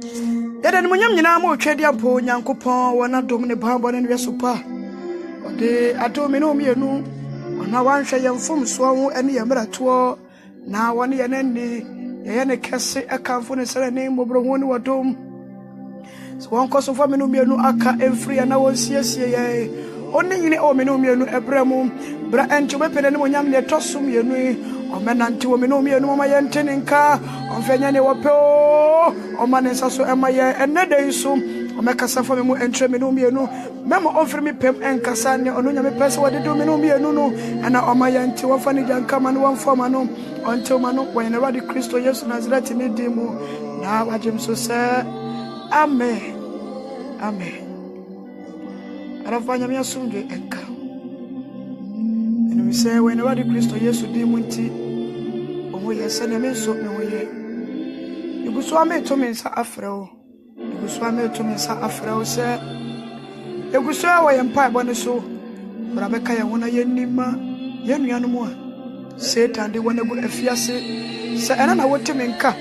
Yɛde munyam nyina ma otwadi ampo Nyankopɔn wona dom ne bambo ne wesopa ɔde adom ne omienu ɔna wanhwɛ yɛmfom so ho ene yɛmrato na wɔne yɛnani yɛne kɛse akamfo ne sɛ ne mbobro ho ne wɔdom so wɔnkɔ so fa me no omienu aka emfiri na wɔnsiesie yɛ ɔne nyine o me no omienu ebrɛmu bra enti obepene ne munyam ne toso mienu ɔmenante wo me no omienu mama yɛntene nka ɔmfanya ne wɔpɛ ɔma ne nsa so ɛma yɛ ɛnɛ so ɔmɛkasa fa me mu ɛntrɛ me no mienu mɛma ɔmfiri me pɛm ɛnkasa ne ɔno nyame pɛ sɛ wɔde do me no mienu no ɛna ɔma yɛnte wɔfa ne gyanka ma no wɔmfɔma no ɔntew ma no wɔyɛ Awurade Kristo Yesu Nazareti ne din mu na wagyem so sɛ amen amen arafa nyame asomdwe ɛnka ɛnum sɛ wɔyɛ Awurade Kristo Yesu din mu nti ɔmo yɛ sɛ ne me nso me ho yɛ Igusu ame to me nsa afrɛwo. Igusu ame to me nsa afrɛwo sɛ Igusu a wɔyɛ mpaebɔ ne so. Bra bɛka yɛn ho na yɛnima yɛnuanom a Satan de wɔn agu afiase sɛ ɛna na wɔte me nka.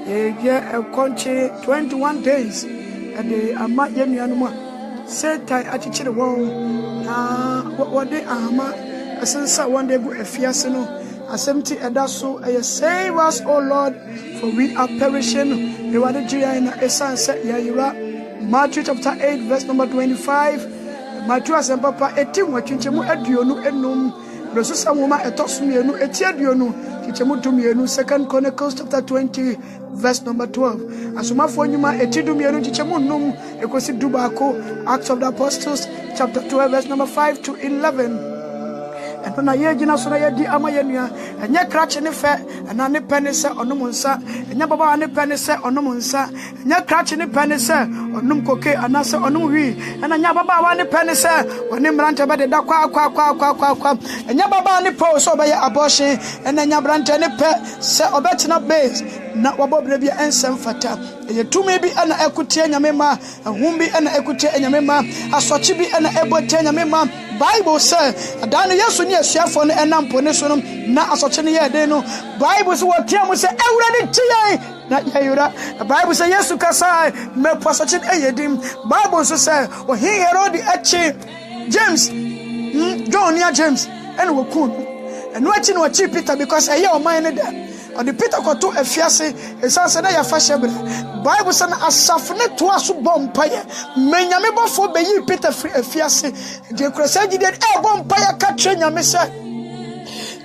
Yɛ ɛkɔnkye 21 days ɛde ama yɛnuanom a Satan akyekyere wɔn na wɔde ahama ɛsensa wɔn de agu afiase no. Assemti edaso eye save us, O Lord, for we are perishing. Ewade jia ina esanse ya yira. Matthew chapter 8 verse number 25. Matthew asempapa eti mwatwinchemu aduonu enum. Resusa mwoma etosumienu eti aduonu. Chichemu dumienu. 2 Chronicles chapter 20 verse number 12. Asumafo nyuma eti dumienu chichemu num. Ekosi dubako. Acts of the Apostles chapter 12 verse number 5 to 11. And when I hear Jinasuna Yadi Amayania, and ya cratch any fair, and any penny sir or no monsa, and ya baba any penny sir or no monsa, and ya cratch any penny sir or num coque, and answer or no we, and ya baba any penny sir, or name rant about the qua, and ya baba any post over your abortion, and then ya brant any pet, sir or better not base, not what Bob Rabia and Sam Fata. You two may be an equity and yamema, and whom be an equity and yamema, a sochibi and a ebo ten yamema. Bible say adane yesu ne asuafo no enam pone so no na asoche ne ye de no Bible say what tiam say ewurade tiye na yayura Bible say yesu kasa me posoche eyedim Bible so say o he Herod echi James John ya James and wo kun and no echi no echi Peter because eye o man ne da or the Peter koto afiase esanse na ya fa shebre Bible say na asafne to aso bompaye menyame bofo beyi Peter free afiase de krasa gide e bompaye ka tre nyame se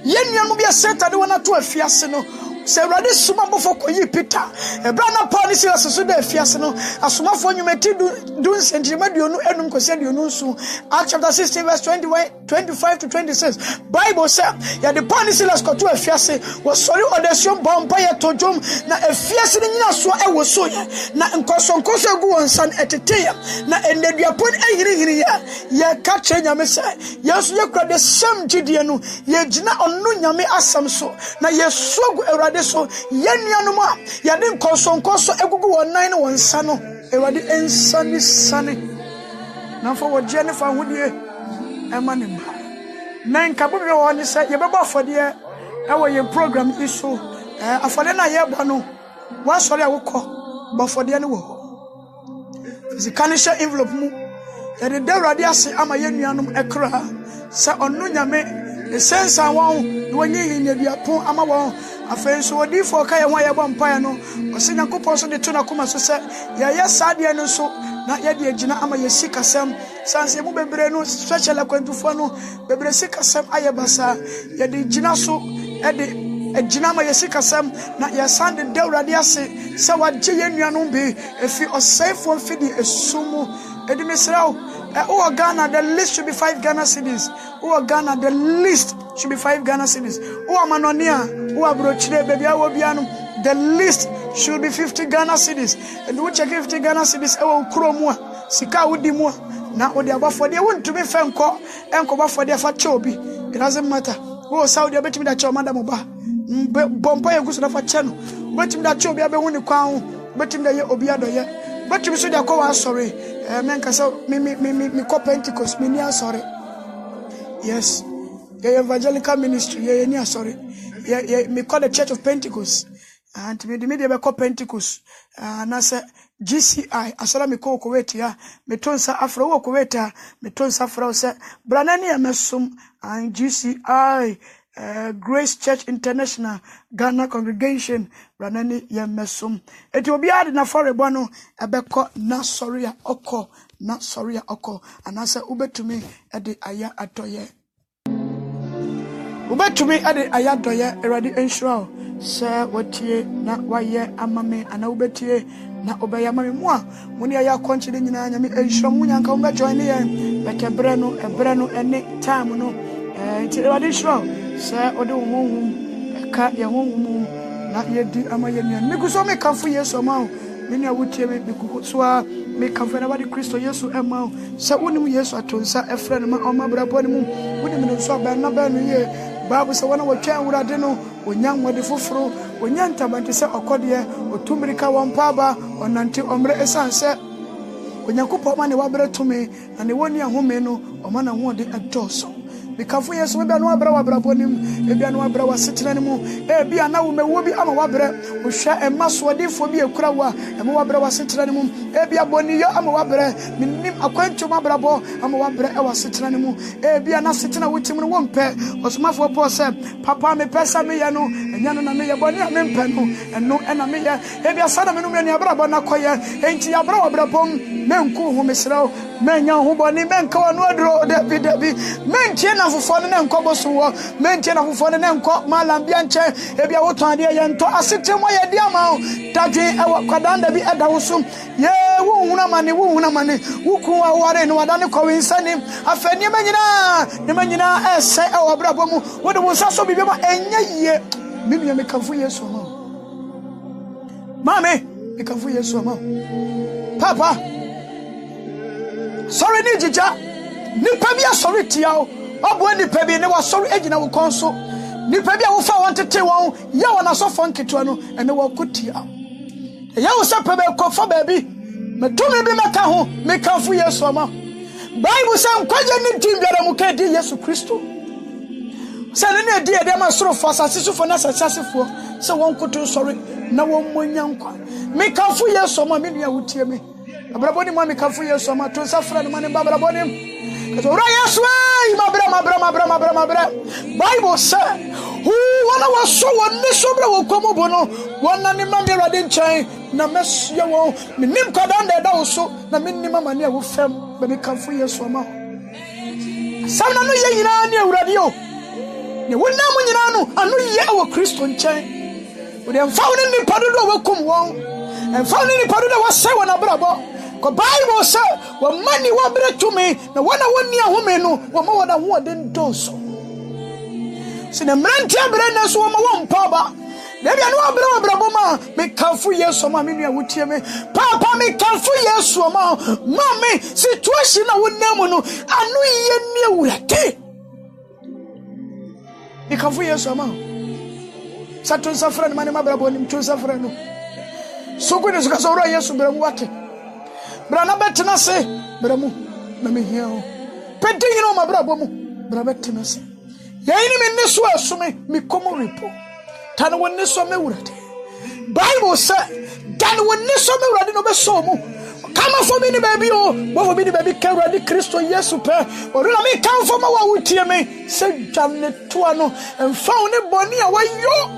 yenuamu bia Satan de wona to afiase no se Awurade suma bofo koyi Peter ebra na Paul ni Silas so de afiase no asomafo nyumeti dun senjima duonu enum kosia duonu nsu Acts chapter 16 verse 25 to 26 Bible say ya de Paul ni Silas ko to afiase was sorry audition bompaye to jom na afiase ni nyina so e wo so ye na nkosonkoso egu wonsan etete na eneduapon ehirihiri ya ka che nyame se yesu ye kra de sam gidie no ye gina onu nyame asam so na yesu gu so yenuanom a yade nkosonkoso egugu wonan ne wonsa no ewade ensani sane na fo wogye ne fa hodie ema ne mba na nka bobe wo ne se yebeba afode ewo ye program iso afode na ye ba no wa sori awukọ ba afode ne wo zikanisha envelope mu yade dawrade ase ama yenuanom ekra sa onu nyame esensa won wonye hinyadua ama won afenso odi fo ka ye ho ye bompae no osinya kopon so de to na koma so se ye sade no so na ye de agina ama ye sikasem sanse mu bebre no special akwantufo no bebre sikasem ayebasa ye de gina so e de agina ama ye sikasem na ye sande dawrade ase se wagye ye nuanom be efi osefo fidi esumu edi mesrawo who Ghana, the list should be 5 Ghana cedis. Who Ghana, the list should be 5 Ghana cedis. Who Manonia, who Abrochide, baby, the list should be 50 Ghana cedis. And we check 50 Ghana cedis. Kromwa, Sika Udimwa. Now, what they are for, they want to be Fenko, and Koba for their fat chobi. It doesn't matter. Who Saudi, I bet me that your madam Oba. Bompaya goes to the channel. Bet him that chobi, I bet when you crown, bet him that you obiado yet. But you said, I'm sorry. Men can say, me call Pentecost, me near sorry. Yes. Yeah, evangelical ministry, yeah, near sorry. Yeah, me call the Church of Pentecost. and me de be Pentecost na se GCI asala me ko Kuwait ya me tonsa afro wo Kuwait ya me tonsa afro se branani amesum and GCI Grace Church International Ghana Congregation branani yemesum eti obi ade na forebo no ebeko na sorry oko anase ubetumi ade aya atoye ubetumi ade aya adoye erade ensure se watie na waye amame ana ubetie na obaya mame mo a muni aya konchide nyina nyame ensure mu nyanka umbe join ye betebre no ene time no ti erade ensure se ode wo ka ye wo na ye di amaye nyan me guso me kanfo yeso ma mini awutie me bikusoa me kanfo na bade Kristo Yesu ema se wonim Yesu atonsa efre no ma omabra ne mu wonim no so ba na ba no ye Bible se wana watwa awurade no onya nwade foforo onya ntabante se okode otumirika wompaba onante omre esanse onyankopɔ ma ne wabere tumi na ne woni ahome no ɔma na ho de adoso bikafo Yesu be bia no wabere wabrabonim e bia no wabere wasetena ne mu e bia na wo mewo bi ama wabere ohwa emasoodifo bi ekura wa ema wabere wasetena ne mu e bia boniyo ama wabere minim akwantu mabrabo ama wabere e wasetena ne mu e bia na setena wotim no wompe osomafo Paul se papa me pesa me ye no enya no na me ye boni amempe no eno ena me ye e bia sada me no me ne abrabo na koye enti abra wabrabom menku ho mesrawo menya ho boni menka wano adro David mentie na fofo ne nko so wo mentie na fofo ne nko malambia nche e bia woton ade ye nto asetemo ye dia ma dadwe e kwadanda bi eda wo so ye wo huna mane wuku aware no wadane ko winsani afani manyina ese e obrabo mu wo de wo saso bibia ma enya ye mimi me kanfo Yesu ma mame me kanfo Yesu ma papa sorry ni jija nipa bia sorry tiao obo nipa bi ne wa sorry agina wo konso nipa bia wo fa won tete won ya wona so fon keto no ene wo kutia ya wo se pe be ko fa ba bi metumi bi meka ho me kanfo Yesu ma Bible say nkwaje ni dimbiara mu ka di Yesu Kristo se ne di e dem asoro fo asasifo na asasifo se won kuto sorry na won monya nkwa me kanfo Yesu ma me nua wutie me abraboni ma me kanfo Yesu ma to safra no ma ne babraboni so ura Yesu mabra Bible say who wana waso woni sobra wo komo bono wana ni ma me rade nchan na mesia wo me nim kwadan da da wo so na me nim ma ne wo fam be me kanfo Yesu ma samna no ye nyina ne awurade o ne wonna mu nyina no anu ye wo Kristo nchan wo de mfa wo ni padodo wo kom won mfa wo ni padodo wo sai wona brabo ko Bible say wo mani wo bere to me na wona woni ahome no wo ma woda ho den doso se na mranti abere na so wo ma wo mpaba na bia no abere wo brabo ma me kanfo Yesu ma me nua wotie me papa me kanfo Yesu ma me situation na wonam no anu ye ni awurade me kanfo Yesu ma satun safra ni mane mabrabo ni mtu safra no so ko ne so ka so ro Yesu bramo wate brana betena se bramu na me hia ho pedin no mabrabo mu bra betena se yayi ni me neso asome me komo repo tan wonni so me wurade Bible say dan wonni so me wurade no be so mu kama for me ni baby o bo for me ni baby ka wurade Kristo Yesu pe oruna me kan for ma wa wutie me se dwane to ano emfa woni boni a wayo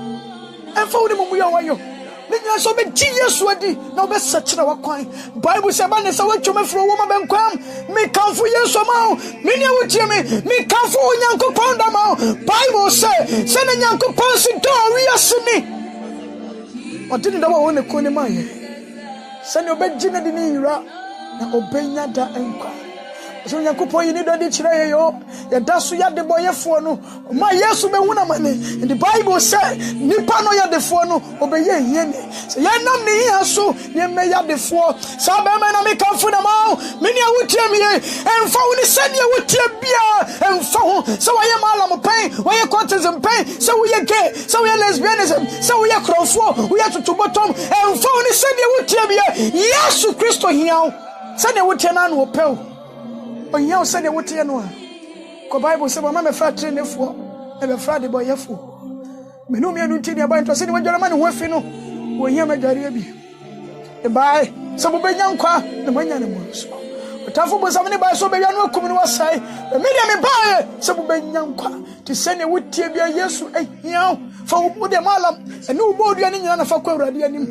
emfa woni mumu ya wayo Ninya so be Yesu adi na be search na wakwan Bible say ba ne sa watwome fro wo ma benkwam me kanfo Yesu ma me ne wotie me kanfo Onyankopɔn da ma Bible say se ne Nyankopɔn si do wi asini odini da wo ne ko ne ma ye se ne obegina di ni yira na obenya da enkwa so Nyankopɔn yi ni do di kire ye yo ya da so ya de boyefo no ma Yesu be huna mane in the Bible say nipa no ya defo no obeye hie ni se ya nam ni hia so ne me ya defo sa be me na me kanfo na ma me ne awutie me emfa wo ni se ne awutie bia emfa ho se wo ye malam pen wo ye courtesan pen se wo ye gay se wo ye lesbianism se wo ye krofo wo ye tutubotom emfa wo ni se ne awutie bia Yesu Kristo hia se ne awutie na no opel Onya se ne wote no a ko Bible say mama me fra trenefo e be fra de boyefo me no me anu nti de boy to se ne wajora ma ne ho afi no wo hia madware bi e bai so bo benya nkwa na manya ne mo so otafo bo sam ne bai so be wi no akum ne wasai me de me bai so bo benya nkwa ti se ne wotie bia Yesu ahia fa wo de malam ene wo bo dua ne nyina na fa kwa Awurade anim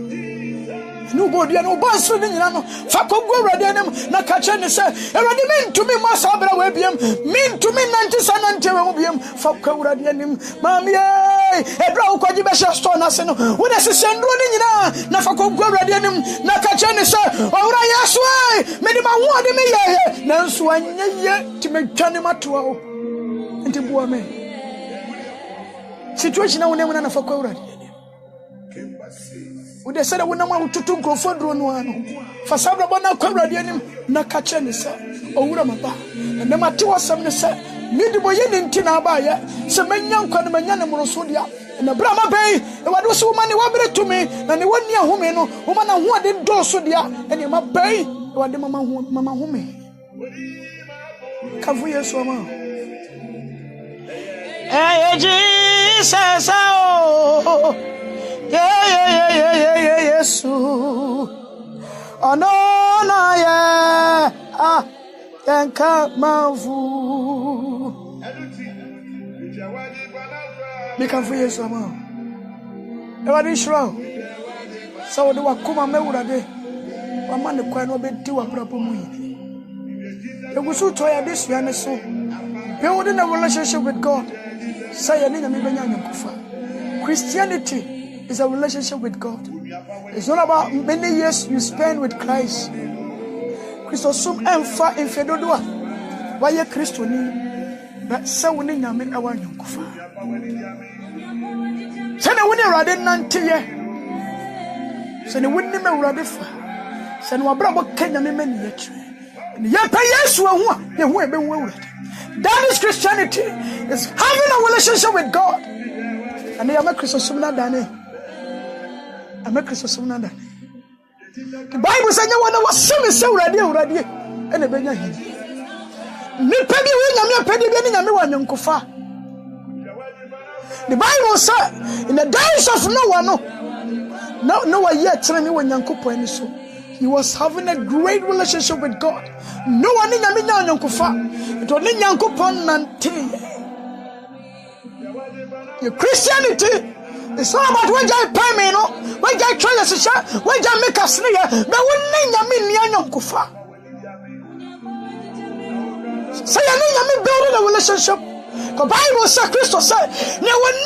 no go dia no banso ni nyina no fa ko go Awurade anim na ka che ne se Awurade mentumi ma sabra wa biem mentumi nante sanante wa biem fa ko Awurade anim mami edra wo kwaji be store na se no wo de sesendro ni nyina na fa ko go Awurade anim na ka che ne se owura Yesu me di ma wo de me ye na nso anyeye ti me twane matoa o nti bua me situation na wo ne na fa ko Awurade Ude said I would not want to go for drone for Sabra Bona Corradianim, Nakachanis, or Uramaba, and the Matua Samnesa, Midiboyan in Tinabaya, Semenyan Kanaman Rosodia, and the Brahma Bay, and what was woman who to me, and the 1 year woman who did Dosodia, and in my bay, or the Mama Home. Kavuya Soma. Hey, Jesus, oh. Yesu ono na ya yanka mavu bikamfu Yesu ama ewadi shro so de wakuma mewurade wama ne kwan no bedi wabrapo mu yi egusu to ya desua ne so build in a relationship with God say ya ni nyame benya nyakofa Christianity is a relationship with God. It's not about many years you spend with Christ. Christos sum emfa infedodua. Why Christo ni but so winning yamin awan yonkufa. Send a winning rather nanti ye. Send a winning me rather fa. Send a bravo Kenya me many yet. Yapa yes one ye won't be worried. That is Christianity. It's having a relationship with God. And they are my Christos sum na dane. I'm a Christian. The Bible says you want to see me so ready, and a Benya. Nipebi William, Penny Benny, and one young Kofa. The Bible said in the days of Noah yet telling me when young Kopa and so he was having a great relationship with God. No one in Yamina young Kofa, it was in young Kopan Nante. Your Christianity. It's not about when I pay me, no. When I try to say, when I make a sneer, but when I mean, Kufa. Say, I mean, building a relationship. The Bible says, Christ said, no one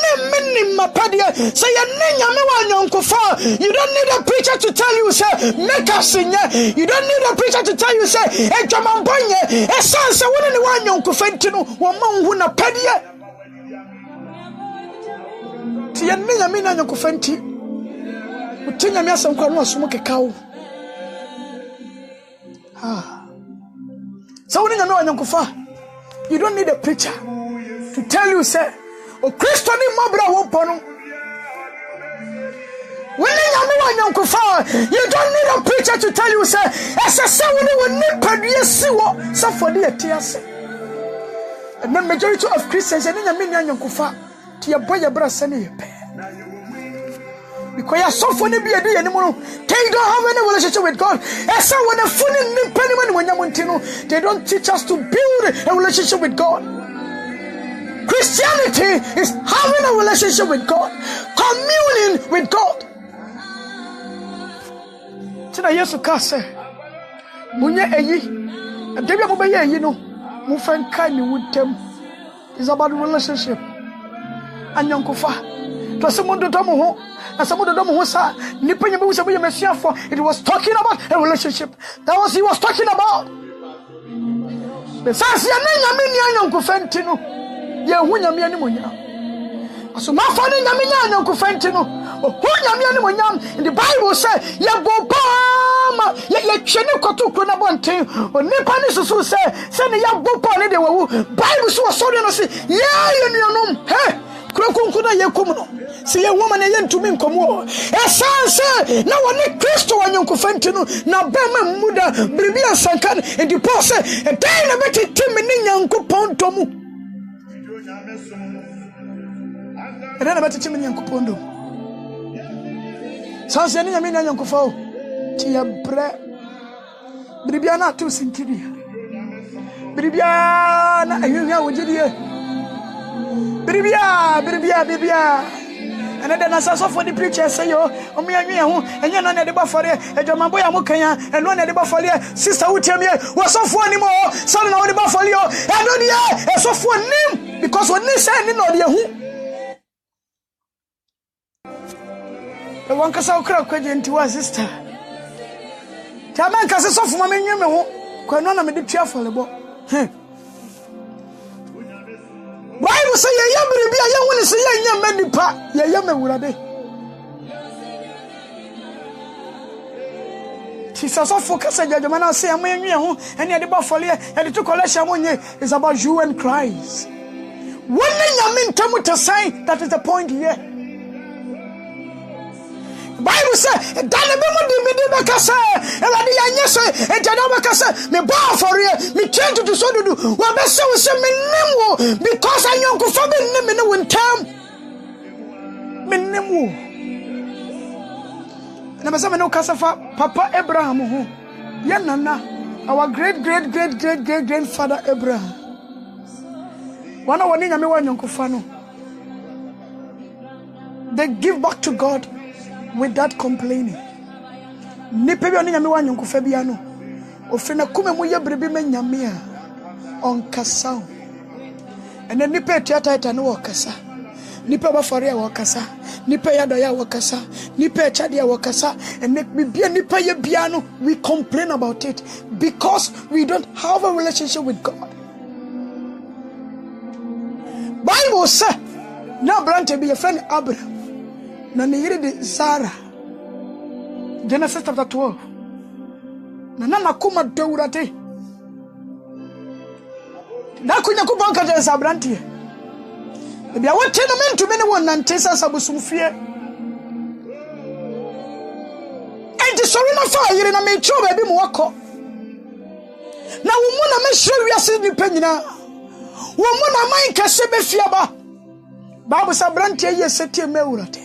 named my paddy. Say, I mean, Kufa. You don't need a preacher to tell you, say, make a singer. You don't need a preacher to tell you, say, a German boy, a son, so one in one young Kufentino, one man who na paddy. Tia nenya mina nyokofenti utinya miasa nkwa no asomoke kawo so when you know nyokofa you don't need a preacher to tell you say o Kristo ni mabra wo pono when you know nyokofa you don't need a preacher to tell you say ese se woni padue siwo so for the etiase and the majority of Christians nenya mina nyokofa tia boy brasa ne because you suffer to be a day anymore. They don't have any relationship with God. And so when a they don't teach us to build a relationship with God. Christianity is having a relationship with God, communing with God. Tina Yesu kase munye eyi adebia mo be eyi no mo fan kai ni wutem is about relationship anyankofa to se mo do mo ho na se mo do mo ho sa nipa nyame wo se bo ye mesiafo. It was talking about a relationship. That was he was talking about. The sense ya nyame ni anyankofa ntino ye hu nyame ani monya aso ma fa ni nyame nya anyankofa ntino hu nyame ani monya. In the Bible say ye boba ye twene koto kro na bonten onipa ni susu se ne ya bopa ne de wawu. Bible so so no se ye nuanom he krokunku na ye kum no se ye woman ye ntumi nkomo esanse na woni Kristo wanyankofa ntino na bema muda bribi asanka e di pose e dai na beti timi ni nyankopon tomu e dai na beti timi nyankopon do Sans any yamina yankofo. Tia bre. Bribiana to Sintidia. Bribiana, you know what you do. Bribia. And then I saw for the preacher say, yo, and you're not the buffer, and your mamboy Mokaya, and one at the buffer, sister who tell me, was so for anymore, son of the buffalo, and no, yeah, so for name, because when they say, no, the one Casal crowd into our sister. Taman Casas of Mamma, Quanona made the cheerful about. Bible say ya yamre bia ya woni say ya nyam nipa ya yam awurade Jesus of focus judgment na say amanwe ho ene de ba fole e de to collection monye is about you and Christ. When nyam ntam to sign, that is the point here. Bible say dane be mo di me be kasa elade ya nyese e jana be kasa me ba for me change to so do wa be say we say me nemu because anyonko fa be nemu ne wontam me nemu na be say me no kasa fa Papa Abraham ho ye nana our great grandfather Abraham wana woni nyame wa anyonko fa no they give back to God without complaining. Nipe bi oni nyame wa nyonkofa bia no ofre na kuma mu ye brebi me nyame a onkasa ene nipe tiata no wakasa nipe ba fore wa wakasa nipe ya doya wakasa nipe chade ya wakasa ene bibia nipe ye bia no we complain about it because we don't have a relationship with God. Bible say na brante bi ye friend Abraham na ne de Sarah. Genesis chapter 12. Na kuma dawurate. Na kunya kubanka je sabrante. E bia wote no mentumi ne won nante sasabusumfie. Enti sori na fa yire na me tro ba bi mu wako. Na wo mu na me hwe wiase ni panyina. Wo mu na man kase be fiaba. Bible sabrante ye setie mewurate.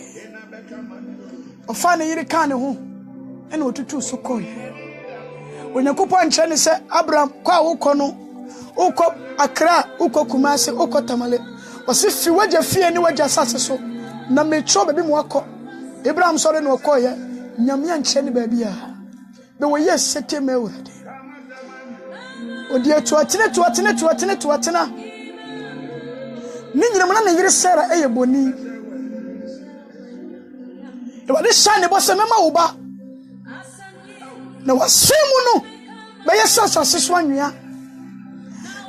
Ofane yire kan ne ho ene otutu so koy onyakopo nche se Abraham kwa wokọ no ukọ Accra ukọ Kumasi ukọ Tamale wasi fi waja fie ni waja sase so na metro bebi mu akọ Abraham sore no okọ ye nyame nche ni ba bia be wo yes sete mewurade odi atuatene ni nyina na yire Sarah eye boni Ewade shane bo se mema wo ba na wasemu no be yesasa seso anwea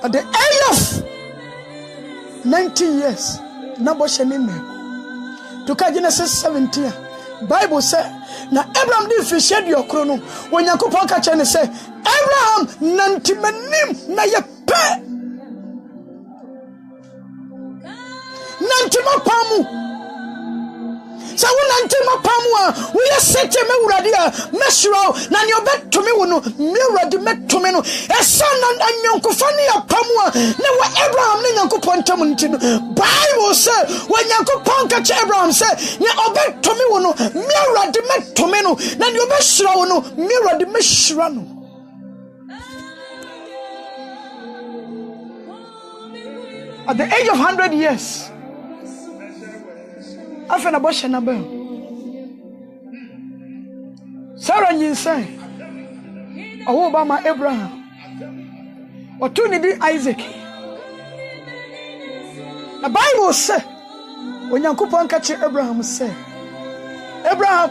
at the age of 19 years na bo shene me to ka Genesis 17 Bible say na Abraham di fi shedi okro no onyankopon ka che ne say Abraham nantimanim na ye pe nantimapamu sa wonante mapamwa we sete me wurade a meshiro na ne obetumi wo no me wurade metumi no esa na anyankofa ne apamwa ne wa Abraham ne nyankopon ntam nti no Bible say wa nyankopon ka che Abraham say ne obetumi wo no me wurade metumi no na ne obeshiro wo no me wurade meshira no. At the age of 100 years after na boshe na bel Sarah say owo ba ma Abraham otu ni di Isaac. The Bible say onyankopon ka che Abraham say Abraham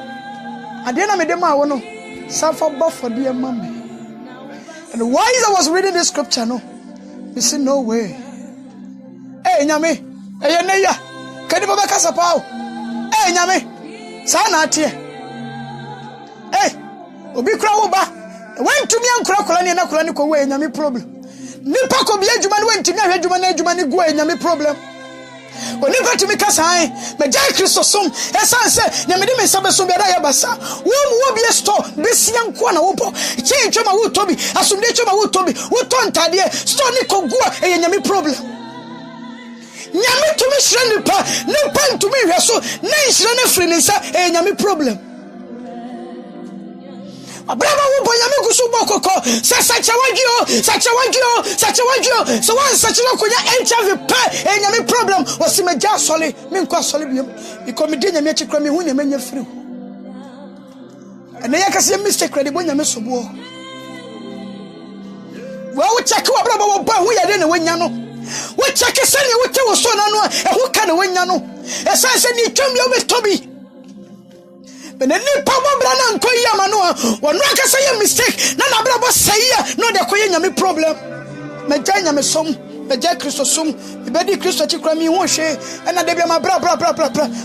ade na me de ma wo no safa ba for de mama. And while I was reading this scripture no you see no way nyame eye ne ya kadi baba kasa pawo nyame sa na atie obi kura wo ba wentumi ankura ne na kura ne ko we nyame problem nipa ko bi adwuma ne wentumi ahwe adwuma ne go nyame problem oni patumi kasa ai me jai Kristo som esanse nyame de me sabe so bi da ya basa wo bi store besia nko na wo bo che ntwema wo tobi asumde ntwema wo tobi wo to ntade store ne ko gua nyame problem nyame tumi shire nipa ntumi hwe so na nhire ne firi ne nsa nyame problem Abraham wo nyame gusu bokoko sacha wagio so one sacha konya HIV pa nyame problem wasi meja sole me nkwa sole biam because me de nyame chikra me hu nyame nya free ene yakase mistake ready bo nyame sobo wo check wa Abraham wo ba hu yade ne wanya no wo check sani wo te wo so na no e hu ka ne wanya no e sanse ni twam yo betobi but the new power brand and koya mano one rock say a mistake na brabo say no de koya nyame problem me janya me som me jay Christo som e be di Christo chikra mi ho hwe e na de bia ma bra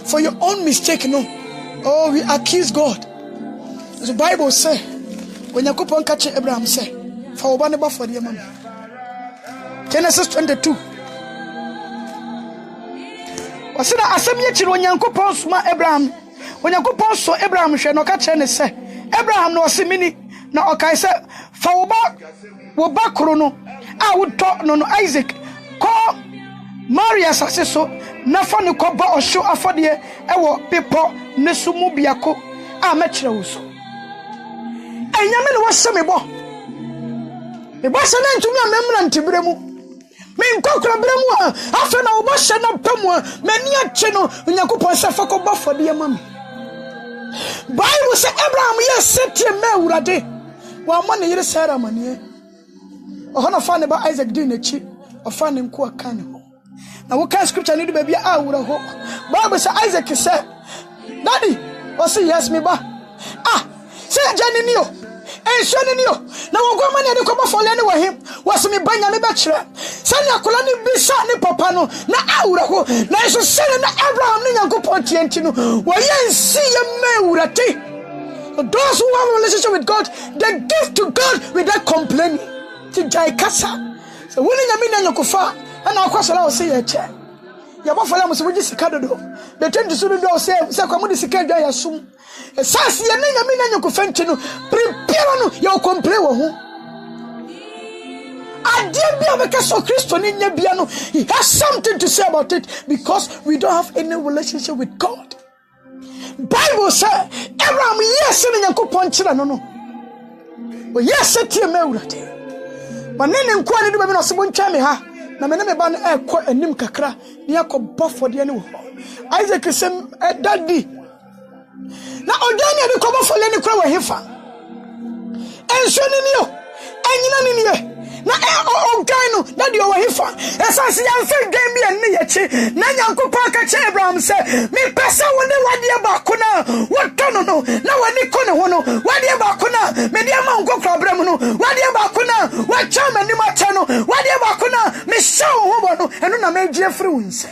for your own mistake no. Oh, we accuse God. The Bible say when Yakupon catch Abraham say for one about for the man. Genesis 22. Was it a assemblage when Yankupon sma Abraham? When Yakupon saw Abraham shall not catch any say Abraham no simini na okay say for back chrono. I would talk no Isaac call Maria successor na fa ne koba osho afode ewo pepo ne sumu biako a mekire wo so enyame ne wo semebo me bo se na ntumi amemra ntibremu me nkokra bremu a afa na wo bo se na pamu a mani ache no Yakupon se fa koba fode e mami Bible say Abraham yesetie me urade wa ma ne yire Sarah manie ohona fa ne ba Isaac din echi ofa ne nko aka ne ho na wo kan scripture ni do ba bia a wura ho Bible say Isaac say daddy o say yes me ba say jani ni o enshoni ni o na wo gwa ma ne de ko ba fole ne wo him wo say me banya me ba kire say ne akola ni bisa ni papa no na a wura ho na so say na Abraham ni Yakupon tienti no wo yensi ye me wurate. Those who have a relationship with God, they give to God without complaining. To Jaikasa. So when you mean Yakufa, and I'll cross allow say a chair. Yabafala was with this cado. They tend to soon do say, Sakamudi Sikada Yasum. A sassy and Yamin Yakufentino, prepare your complain. I dare be a case of Christian in Yabiano. He has something to say about it because we don't have any relationship with God. Bible say Abraham yes in Yakupon chira no. But yes set ye me but nene nko ani do be no se bontwa me ha na me ba no ekọ anim kakra ne yakobọ fode ne wo Isaac sem daddy na odani de kobọ fole ne kra wo hefa enso ni o anyina ni ne na ogano daddy wo hefa esanse yan fe gan bi enne yechi na Yakupon ka che Abraham se me pesa woni wade ba ko na woto no na wani ko ne ho no wade ba ko na me de ma nko kra bram no wade ba ko na wa cha mani ma cha no wade ba ko na me sha ho bo no eno na me gye free wonse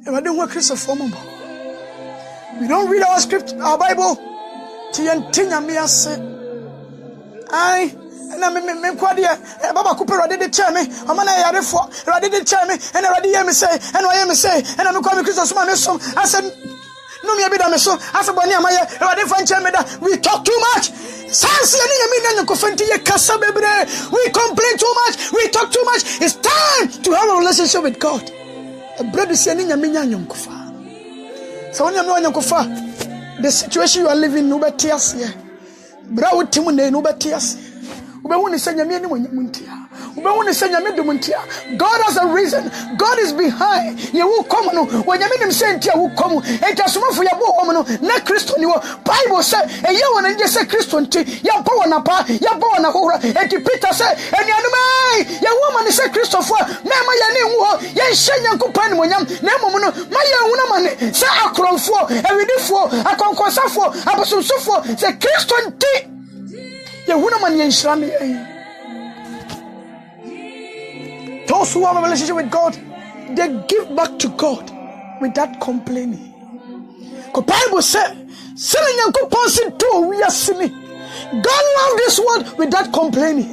e wade ho Christopher mo. We don't read our script, our Bible tinya me ase ai na me kwade baba kupe rade de che me amana yarefo rade de che me and rade ye me say and why me say and me kwa me Christ so ma me so ase no me bi da me so ase boni amaye rade fa nche me da we talk too much sanse ani yemi na nkofenti ye kasa bebre we complain too much we talk too much. It's time to have a relationship with God. A brother say ani yemi nya nkofa so oni yemi nkofa. The situation you are living no better here. Bra utimu ne no better. Ube woni senya me ni muntia. Ube woni senya me do muntia. God has a reason. God is behind. Ye will come no. When you mean him say ntia will come. E tasuma fu ya bo wo no. Na Christo ni wo. Bible say e ye wona nje say Christo nti. Ya bo wona pa, ya bo wona hora. E ti Peter say enuanuma ye woman say Christo fo. Me ma ye ni wo. Ye hye Yakupon ni monyam. Na emom no. Ma ye huna mane. Say akronfo, ewidifo, akonkosafo, abosomsofo. Say Christo nti. Those who have a relationship with God, they give back to God without complaining. The Bible says, God loves this world without complaining.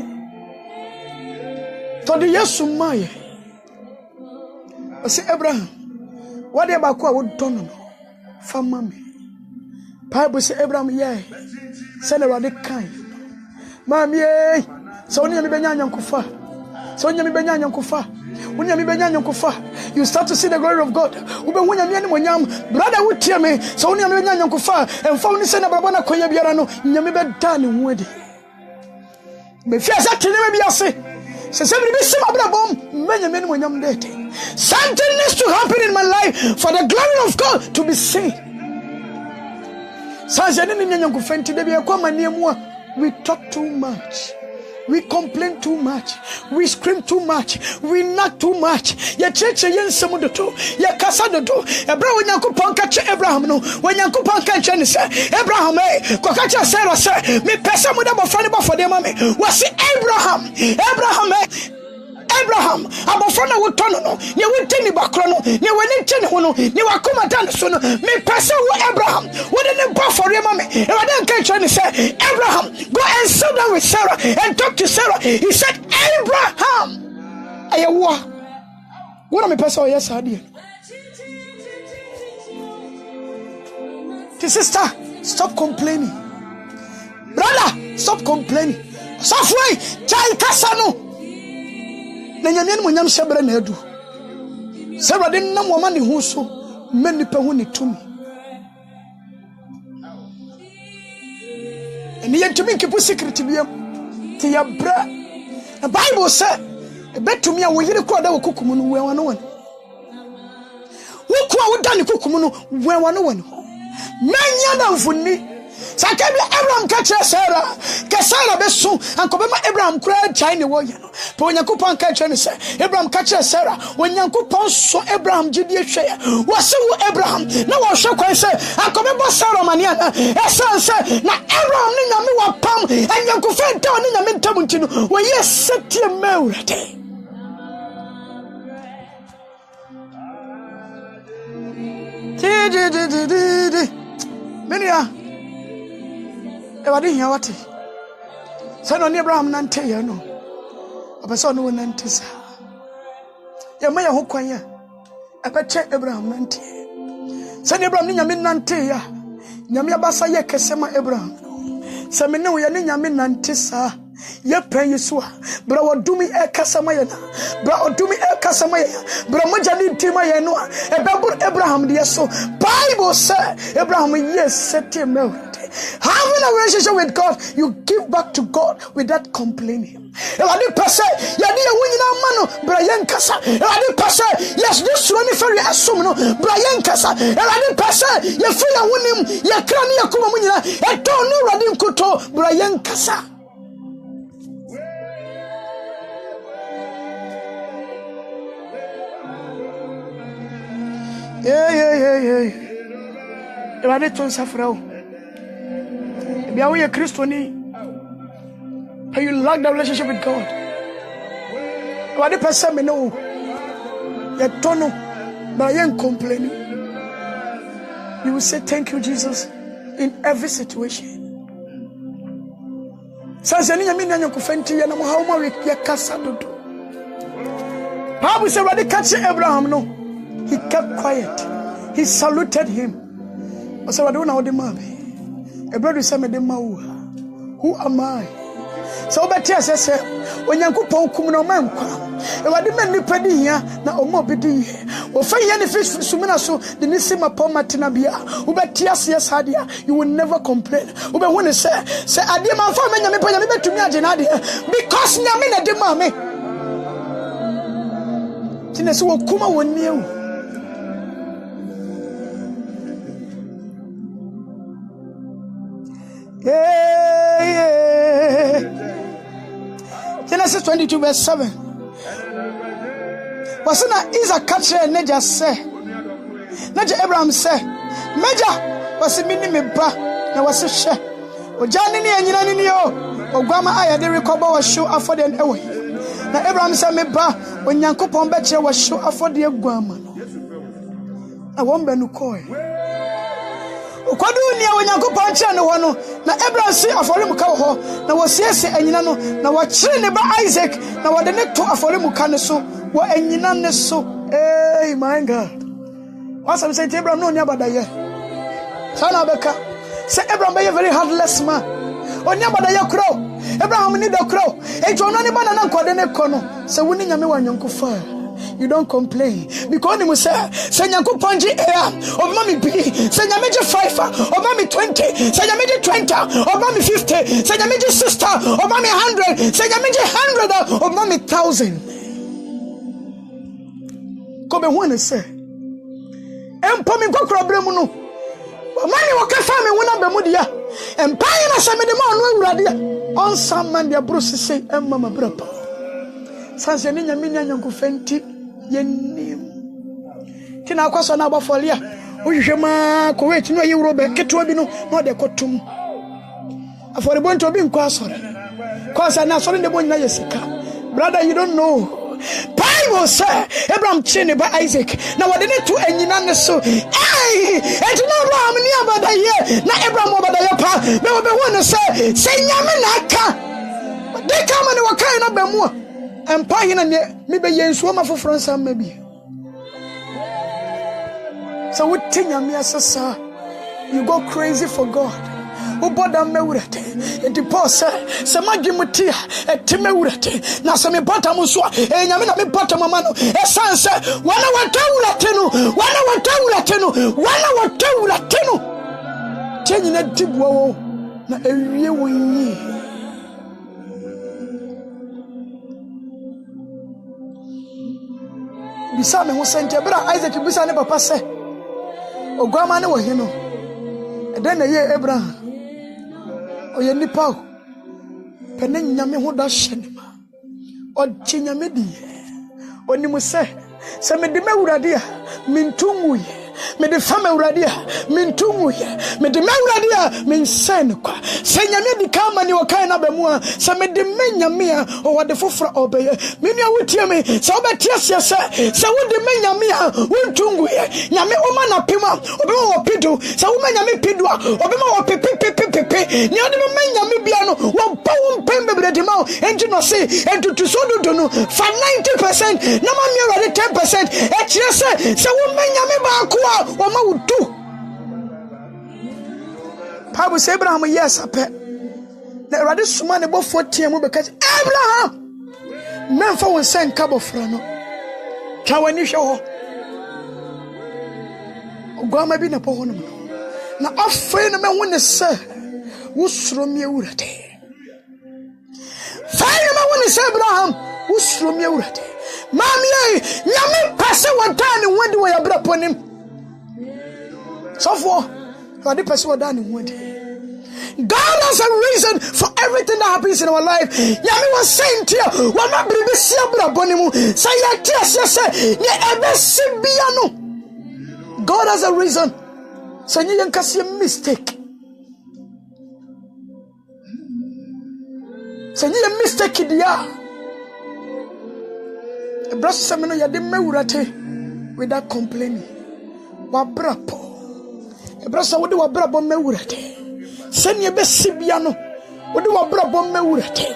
For the years of Maya, I say, Abraham, what about what would done for mommy? Bible says, Abraham, yeah, send a radical kind. Mami so onya mi benya nyankufa so onya mi benya nyankufa onya mi benya nyankufa you start to see the glory of God. Brother, would tear me. So only a million kufa and found this and a babana koya biarano, Yamibe done in wood. But fears that maybe I say, says every sim of the bomb, many men when I'm dating. Something needs to happen in my life for the glory of God to be seen. We talk too much. We complain too much. We scream too much. We knock too much. Ya cheche yen semudoto. Ya kasadoto. Ebra when Yankupon catch Abraham no. When Yankupon catch and say Abraham kwa catch Sarah say me pesa muda bofani for them mame. Was Abraham. Abraham, abofana wotono no, ne weteni bakro no, ne weni tene ho no, ne wakoma dan so no, me pese wo Abraham, wo de ne ba for mama. E wade kan try ne say, Abraham, go and sit down with Sarah and talk to Sarah. He said, Abraham, ayawa. Wo na me pese o yes ade. Sister, stop complaining. Brother, stop complaining. Softway, chai kasano. Na nyamian mo nyam hyebra na adu Sarah de nam wo ma ne hu so mani pa hu ne tumi eni yentumi nkepu secret biam te ya bra the Bible say betumi a wo yire ko da wo kukum no we wano wano wo ko a wo da ne kukum no we wano wano manya na mfuni Sakabla Abraham catch Sarah. Sarah besu and Kobema Abraham cried China warrior. But when Yankupon catch and say Abraham catch Sarah. When Yankupon saw Abraham Judea share was so Abraham. Now I shall say and Kobema Sarah Maniana. Son said na Abraham Nina wa pam and Yankufen down in the Mintamuntino. When yes set your melody. Many I didn't hear what son on Abraham Nante, you know. A person who Nantes. Ya Maya Hokwaya. I bet check Abraham Nante. Son Abraham Yamin Nante, ya Yamia Basaya Kesema Abraham. Samino Yamin Nantesa. Ye pay Yesua. Bra do me a Casamayana. Bra do me a Casamaya. Bra Majani Timayano. A Babu Abraham, dear so. Bible said Abraham, yes, set him out. Having a relationship with God, you give back to God without complaining. Yes, this running for Assumo, Brian Cassa, and Passa, you feel a winning, your crania Kumunina, and don't know Radim Kuto, Brian Cassa. Yeah. I did to suffer. Be away a Christian, how you lack the relationship with God. What the person me know, you don't know, but I ain't complaining. You will say thank you, Jesus, in every situation. Sanzania mina nyakufenti ya na muhauma wiki ya kasa dodo. Bible said when they catch Abraham, no, he kept quiet. He saluted him. I said, what do you know the man? A brother said, who am I? So, but yes, I said, when you go to no man, if I demand the penny here, now more be here. Or find any fish for Sumina, so the Nissima Pomatina Bia, who bet yes, Hadia, you will never complain. Who when they say, I did my family to me, Janadia, because Namina de Mame. Tinesu will come when you. Genesis 22 verse 7. Wasn't Isaac catcher and Naja say? Naja Abraham say, Major was a minimum pa, there was a share. O Johnny and Yanio, or Grandma I had the recover was show afford the away. Now Abraham said, me pa, when Yankupon Betcher was show afford the Grandma. I won't be no coy. Kwadunia Wanyankopon cha no hono na Abraham si aforimuka ho na wosiese anyina no na wachire ne ba Isaac na wode ne to aforimuka ne so wo anyina ne so. Hey my God, what's am say Abraham no nya badaye sana beka say Abraham be very heartless man onya badaye kro Abraham ni da kro e to no ne ba na nkode ne ko no say woni nyame wanyankofa you don't complain. Because you say, Senyaku Panji Air, or Mammy B, Senyamaji 5, or Mammy 20, Senyamaji 20, or Mammy 50, Senyamaji sister, or Mammy 100, Senyamaji 100, or Mammy 1,000. Come and one say, and Pommy Gokrabremuno, Mammy Wakafami, one of the Mudia, and Payana Samedemon, Radia, on some man, their Bruce say, and Mamma Brapa. Sansanina Minian Kufenti. Yenim tina kwaso na abafolia ohwehwema Kuwait no Europe keto bi no de kotum afore bonto obi nkwaso kwasa na so de bonyina yesika. Brother, you don't know. Bible say Abraham chine by Isaac na wode ne to anyina ne so enti no ram ni abada ye na Abraham obada ye pa be wo ne say nyame na aka de kama ne wakai na bamu and paying and maybe yen swama for France and maybe. So what thing you go crazy for God. Who bought them meurate? And the boss say, Magimutia, a timeurate. Now some batamuswa, and Yamina Batamano, a son said, 1 hour tau 1 hour tau 1 hour tau. Changing a deep woe, na a real. Bisame who sent your brother Isaac to Bisane Papa say, O Grandma, no, you know. And then a year Abraham, or your nipple, Penin Yami who does Shenima, or Chinya Medi, or Nimuse, some of the Meuradia, Mintungu, me the family radia, Mintungu, me the Meuradia, Min Senqua, Senyami the Kamani or Kaina Bemua, some of the Menyamia, or what the Fufra obey, Minia would tell me, so bet yes, so would the Menyamia, Wuntungu, Yami Omana Pima, Obama Pidu, so Menyami Pidua, Obama Pipi, near the Menyami Biano, 1 pound pembe Bredimo, and you know say, and to Sodu Dunu, for 90%, Namamia 10%, and yes, so Menyami Bakua. Wama udu. Bible say Abraham yes ape. Na rade suma ne bo 40 mu be kaje Abraham. Memfa won sen kabo fra no. Twa wani hwe ho. Ogwama bi na po ho no. Na afre no me won ne se. Wo suro mi ewurade. Fa no me won ne se Abraham. Wo suro mi ewurade. Mami ai nyame pase wadane wodi wo ya bra ponim. So for the person done in one day. God has a reason for everything that happens in our life. Yami was saying to you, "What my baby see abra bonimu? Say ya say ye ebe sibiano." God has a reason. So you can see a mistake. So you a mistake dia. A brother semino ya de meurate without complaining. Wa brapo. Ebrasa wodi wa brabo mewurate sene ye besibia no wodi wa brabo mewurate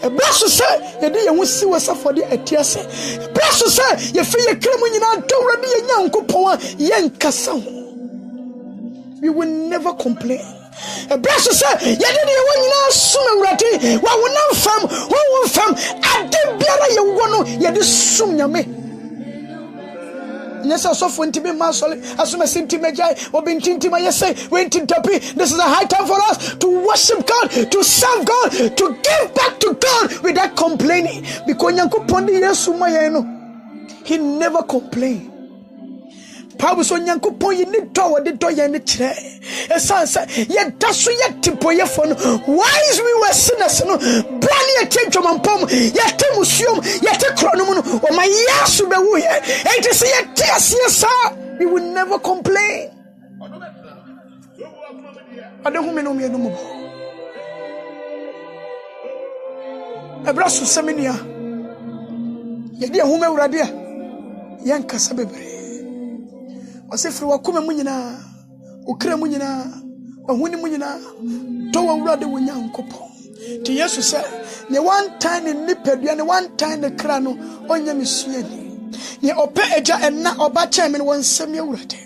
ebraso se ye de ye husi wasafode atiase ebraso se ye fe ye kremu nyina dowrade ye nyankopon ye nkasa ho. We will never complain. Ebraso se ye de ye wonyina sumewurate wa wonam fam ade biara ye wo no ye de sum nyame. Yes, I saw for intimate masole, as soon as intimate jai, or being intimate, yes, say, went in tapi. This is a high time for us to worship God, to serve God, to give back to God without complaining. Because Yanko Pondi Yesumayeno, he never complained. Bible so Yanko Pondi need to the door and the chair. A son said, yet that's yet to pay for why is we were sinners, no, brandy a change of pom, yet a museum, yet a chronomon, or my yasu be we, and to say a test, yes, sir, we will never complain. I don't know me no more. A brass of Seminia, yet dear woman, Radia, Yanka Sabebre. Was if you were coming munina, Ukra munina, or winning munina, Towa Radi Winyankopo. To Yesu said, the one time in Niped, and one time the crano, on your machine. Ye ope eja and na oba chairman one semi-urate.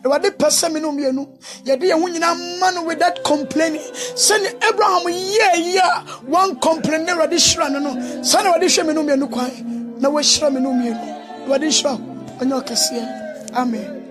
The wadi perseminum yenu, ye dear winina man with that complaining. Send Abraham, yeah, one complainer radishran, no, son of addition menum yanuquai, no way shraminum yenu. Wadi show. Onyo kesiye. Amen.